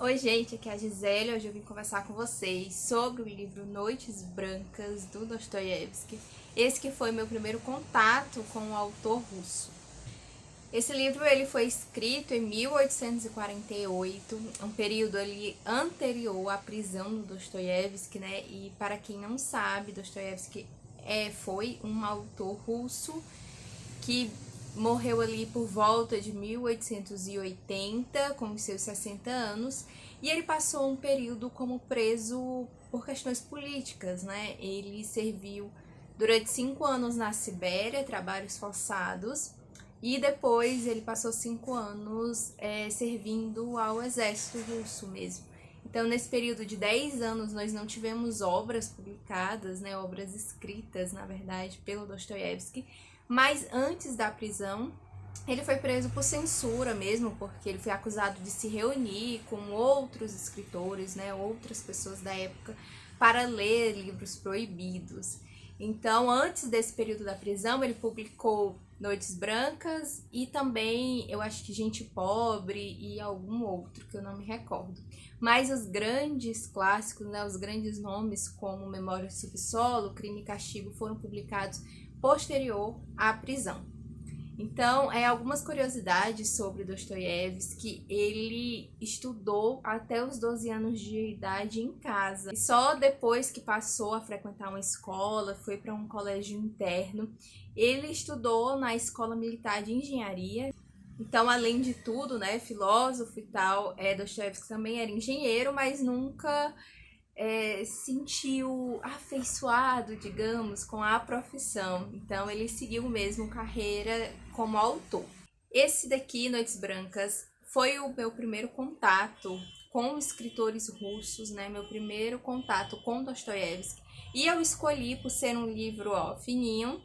Oi gente, aqui é a Gisele. Hoje eu vim conversar com vocês sobre o livro Noites Brancas, do Dostoiévski. Esse que foi meu primeiro contato com o autor russo. Esse livro ele foi escrito em 1848, um período ali anterior à prisão do Dostoiévski, né? E para quem não sabe, Dostoiévski foi um autor russo que morreu ali por volta de 1880, com os seus 60 anos, e ele passou um período como preso por questões políticas, né? Ele serviu durante 5 anos na Sibéria, trabalhos forçados, e depois ele passou 5 anos servindo ao exército russo mesmo. Então, nesse período de 10 anos, nós não tivemos obras publicadas, né, obras escritas, na verdade, pelo Dostoiévski, mas antes da prisão, ele foi preso por censura mesmo, porque ele foi acusado de se reunir com outros escritores, né, outras pessoas da época, para ler livros proibidos. Então, antes desse período da prisão, ele publicou Noites Brancas e também, eu acho que Gente Pobre e algum outro, que eu não me recordo. Mas os grandes clássicos, né, os grandes nomes, como Memórias do Subsolo, Crime e Castigo, foram publicados posterior à prisão. Então, algumas curiosidades sobre Dostoiévski. Ele estudou até os 12 anos de idade em casa. E só depois que passou a frequentar uma escola, foi para um colégio interno, ele estudou na Escola Militar de Engenharia. Então, além de tudo, né, filósofo e tal, Dostoiévski também era engenheiro, mas nunca sentiu afeiçoado, digamos, com a profissão. Então ele seguiu mesmo carreira como autor. Esse daqui, Noites Brancas, foi o meu primeiro contato com escritores russos, né? Meu primeiro contato com Dostoiévski. E eu escolhi por ser um livro fininho,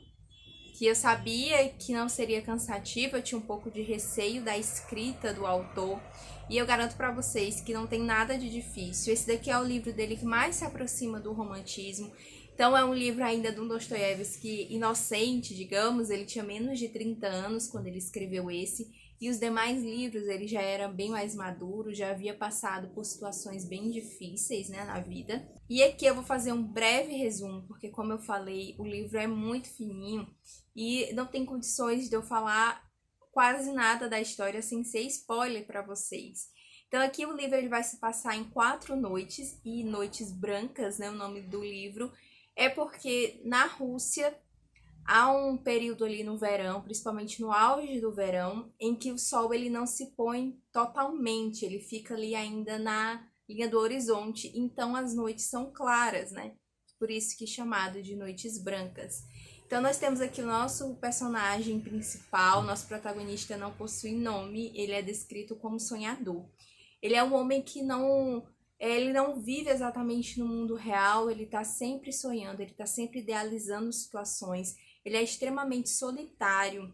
que eu sabia que não seria cansativo, eu tinha um pouco de receio da escrita do autor, e eu garanto para vocês que não tem nada de difícil. Esse daqui é o livro dele que mais se aproxima do romantismo, então é um livro ainda do Dostoiévski inocente, digamos. Ele tinha menos de 30 anos quando ele escreveu esse, e os demais livros ele já era bem mais maduro, já havia passado por situações bem difíceis, né, na vida. E aqui eu vou fazer um breve resumo, porque como eu falei, o livro é muito fininho e não tem condições de eu falar quase nada da história sem ser spoiler para vocês. Então aqui o livro ele vai se passar em 4 noites, e Noites Brancas, né, o nome do livro, é porque na Rússia há um período ali no verão, principalmente no auge do verão, em que o sol ele não se põe totalmente, ele fica ali ainda na linha do horizonte, então as noites são claras, né? Por isso que é chamado de Noites Brancas. Então nós temos aqui o nosso personagem principal, nosso protagonista não possui nome, ele é descrito como sonhador. Ele é um homem que ele não vive exatamente no mundo real, ele está sempre sonhando, ele está sempre idealizando situações, ele é extremamente solitário,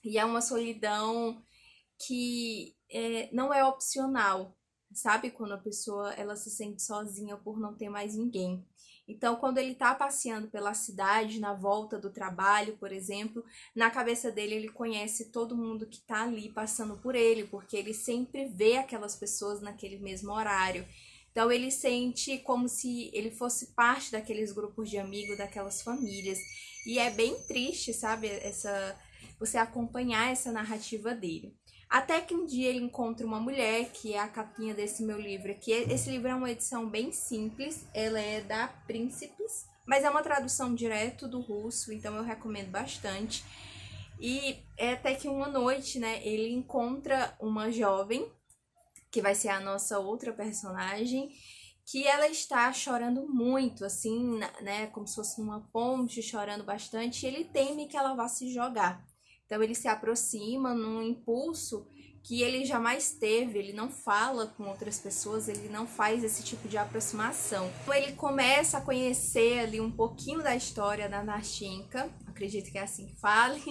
e é uma solidão que não é opcional, sabe? Quando a pessoa ela se sente sozinha por não ter mais ninguém. Então, quando ele tá passeando pela cidade, na volta do trabalho, por exemplo, na cabeça dele ele conhece todo mundo que tá ali passando por ele, porque ele sempre vê aquelas pessoas naquele mesmo horário. Então ele sente como se ele fosse parte daqueles grupos de amigos, daquelas famílias. E é bem triste, sabe, você acompanhar essa narrativa dele. Até que um dia ele encontra uma mulher, que é a capinha desse meu livro aqui. Esse livro é uma edição bem simples, ela é da Príncipes, mas é uma tradução direto do russo, então eu recomendo bastante. E até que uma noite, né, ele encontra uma jovem, que vai ser a nossa outra personagem, que ela está chorando muito, assim, né, como se fosse numa ponte, chorando bastante, e ele teme que ela vá se jogar. Então ele se aproxima num impulso que ele jamais teve, ele não fala com outras pessoas, ele não faz esse tipo de aproximação. Então ele começa a conhecer ali um pouquinho da história da Nashenka, acredito que é assim que fale,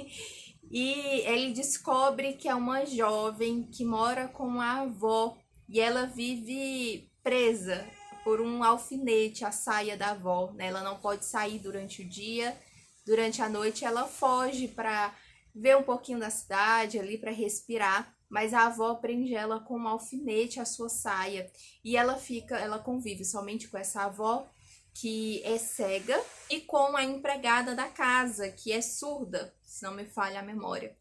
e ele descobre que é uma jovem que mora com a avó, e ela vive presa por um alfinete, a saia da avó, né? Ela não pode sair durante o dia, durante a noite ela foge para ver um pouquinho da cidade ali, para respirar, mas a avó prende ela com um alfinete à sua saia e ela convive somente com essa avó que é cega e com a empregada da casa, que é surda, se não me falha a memória.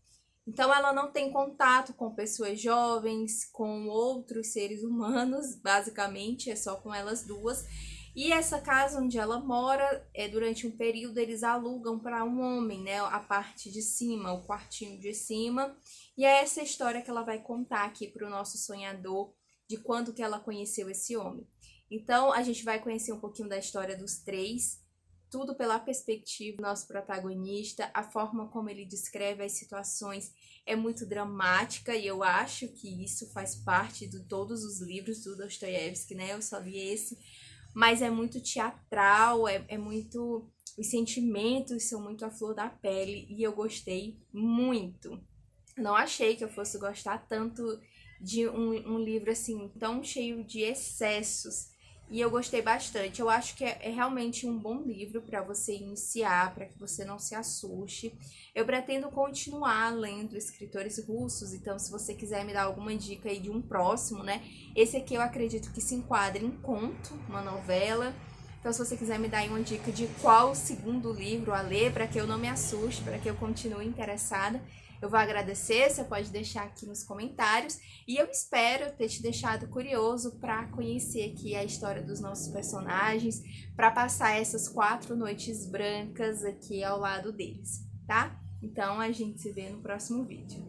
Então ela não tem contato com pessoas jovens, com outros seres humanos, basicamente, é só com elas duas. E essa casa onde ela mora, durante um período eles alugam para um homem, né, a parte de cima, o quartinho de cima. E é essa história que ela vai contar aqui para o nosso sonhador, de quando que ela conheceu esse homem. Então a gente vai conhecer um pouquinho da história dos três, tudo pela perspectiva do nosso protagonista, a forma como ele descreve as situações é muito dramática e eu acho que isso faz parte de todos os livros do Dostoiévski, né? Eu só li esse, mas é muito teatral, é muito. Os sentimentos são muito à flor da pele e eu gostei muito. Não achei que eu fosse gostar tanto de um livro assim, tão cheio de excessos. E eu gostei bastante. Eu acho que é realmente um bom livro para você iniciar, para que você não se assuste. Eu pretendo continuar lendo escritores russos, então se você quiser me dar alguma dica aí de um próximo, né? Esse aqui eu acredito que se enquadra em conto, uma novela. Então se você quiser me dar aí uma dica de qual segundo livro a ler, para que eu não me assuste, para que eu continue interessada, eu vou agradecer, você pode deixar aqui nos comentários e eu espero ter te deixado curioso para conhecer aqui a história dos nossos personagens, para passar essas 4 noites brancas aqui ao lado deles, tá? Então a gente se vê no próximo vídeo.